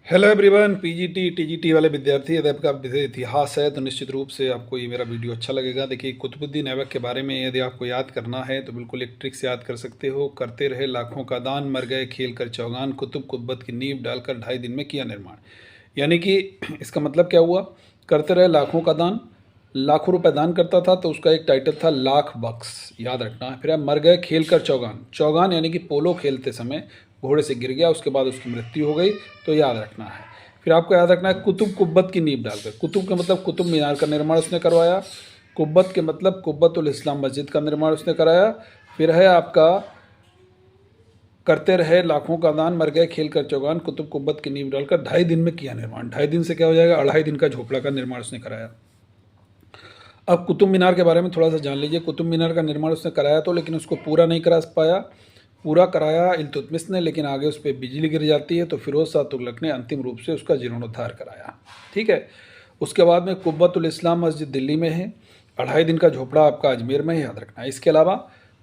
Hello everyone, PGT TGT वाले विद्यार्थी, यदि आपका विषय इतिहास है तो निश्चित रूप से आपको ये मेरा वीडियो अच्छा लगेगा। देखिए, कुतुबुद्दीन ऐबक के बारे में यदि आपको याद करना है तो बिल्कुल एक ट्रिक से याद कर सकते हो। करते रहे लाखों का दान, मर गए खेल कर चौगान, कुतुब कुब्बत की नींव डालकर 2.5 दिन में किया निर्माण। यानी कि इसका मतलब क्या हुआ? करते रहे लाखों का दान, लाखों रुपए दान करता था तो उसका एक टाइटल था लाख बक्स, याद रखना है। फिर आप मर गए खेल कर चौगान, चौगान यानी कि पोलो खेलते समय घोड़े से गिर गया, उसके बाद उसकी मृत्यु हो गई, तो याद रखना है। फिर आपको याद रखना है कुतुब कुब्बत की नींव डालकर। कुतुब का मतलब कुतुब मीनार का निर्माण उसने करवाया। कुब्बत के मतलब कुब्बतुल इस्लाम मस्जिद का निर्माण उसने कराया। फिर है आपका करते रहे लाखों का दान, मर गए खेल कर चौगान, कुतुब कुब्बत की नींव डालकर 2.5 दिन में किया निर्माण। 2.5 दिन से क्या हो जाएगा? 2.5 दिन का झोपड़ा का निर्माण उसने कराया। अब कुतुब मीनार के बारे में थोड़ा सा जान लीजिए। कुतुब मीनार का निर्माण उसने कराया तो, लेकिन उसको पूरा नहीं करा पाया। पूरा कराया इल्तुतमिश ने, लेकिन आगे उस पर बिजली गिर जाती है तो फिरोज शाह तुगलक ने अंतिम रूप से उसका जीर्णोद्धार कराया। ठीक है। उसके बाद में कुब्बतुल इस्लाम मस्जिद दिल्ली में है। 2.5 दिन का झोपड़ा आपका अजमेर में है, याद रखना है। इसके अलावा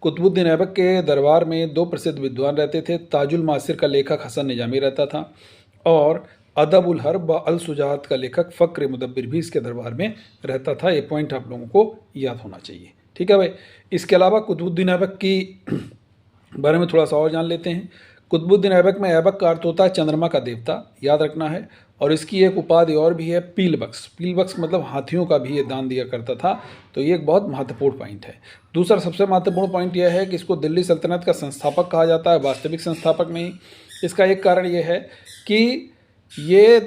कुतुबुद्दीन ऐबक के दरबार में 2 प्रसिद्ध विद्वान रहते थे। ताजुल मासिर का लेखक हसन निजामी रहता था और अदब उल हर्ब व अल सुजात का लेखक फ़क्र मुदब्बिर भी इसके दरबार में रहता था। ये पॉइंट आप लोगों को याद होना चाहिए। ठीक है भाई। इसके अलावा कुतुबुद्दीन ऐबक की बारे में थोड़ा सा और जान लेते हैं। कुतुबुद्दीन ऐबक में ऐबक का अर्थ होता है चंद्रमा का देवता, याद रखना है। और इसकी एक उपाधि और भी है, पील बख्श। पील बख्श मतलब हाथियों का भी ये दान दिया करता था। तो ये एक बहुत महत्वपूर्ण पॉइंट है। दूसरा सबसे महत्वपूर्ण पॉइंट यह है कि इसको दिल्ली सल्तनत का संस्थापक कहा जाता है, वास्तविक संस्थापक नहीं। इसका एक कारण ये है कि ये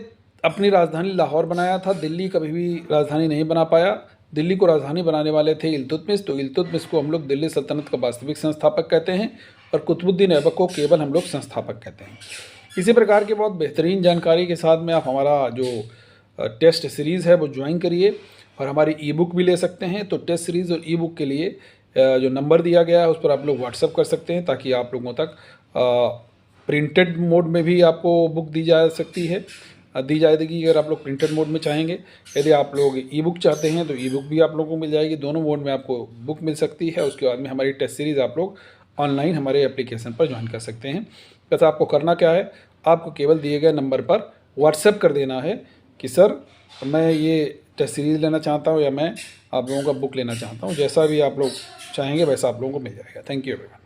अपनी राजधानी लाहौर बनाया था, दिल्ली कभी भी राजधानी नहीं बना पाया। दिल्ली को राजधानी बनाने वाले थे इल्तुतमिश, तो इल्तुतमिश को हम लोग दिल्ली सल्तनत का वास्तविक संस्थापक कहते हैं और कुतुबुद्दीन ऐबक को केवल हम लोग संस्थापक कहते हैं। इसी प्रकार की बहुत बेहतरीन जानकारी के साथ में आप हमारा जो टेस्ट सीरीज़ है वो ज्वाइन करिए और हमारी ई बुक भी ले सकते हैं। तो टेस्ट सीरीज़ और ई बुक के लिए जो नंबर दिया गया है उस पर आप लोग व्हाट्सअप कर सकते हैं, ताकि आप लोगों तक प्रिंटेड मोड में भी आपको बुक दी जा सकती है, दी जाएगी अगर आप लोग प्रिंटेड मोड में चाहेंगे। यदि आप लोग ई बुक चाहते हैं तो ई बुक भी आप लोगों को मिल जाएगी। दोनों मोड में आपको बुक मिल सकती है। उसके बाद में हमारी टेस्ट सीरीज़ आप लोग ऑनलाइन हमारे एप्लीकेशन पर ज्वाइन कर सकते हैं। बस आपको करना क्या है, आपको केवल दिए गए नंबर पर व्हाट्सएप कर देना है कि सर मैं ये टेस्ट सीरीज़ लेना चाहता हूँ या मैं आप लोगों का बुक लेना चाहता हूँ। जैसा भी आप लोग चाहेंगे वैसा आप लोगों को मिल जाएगा। Thank you everyone.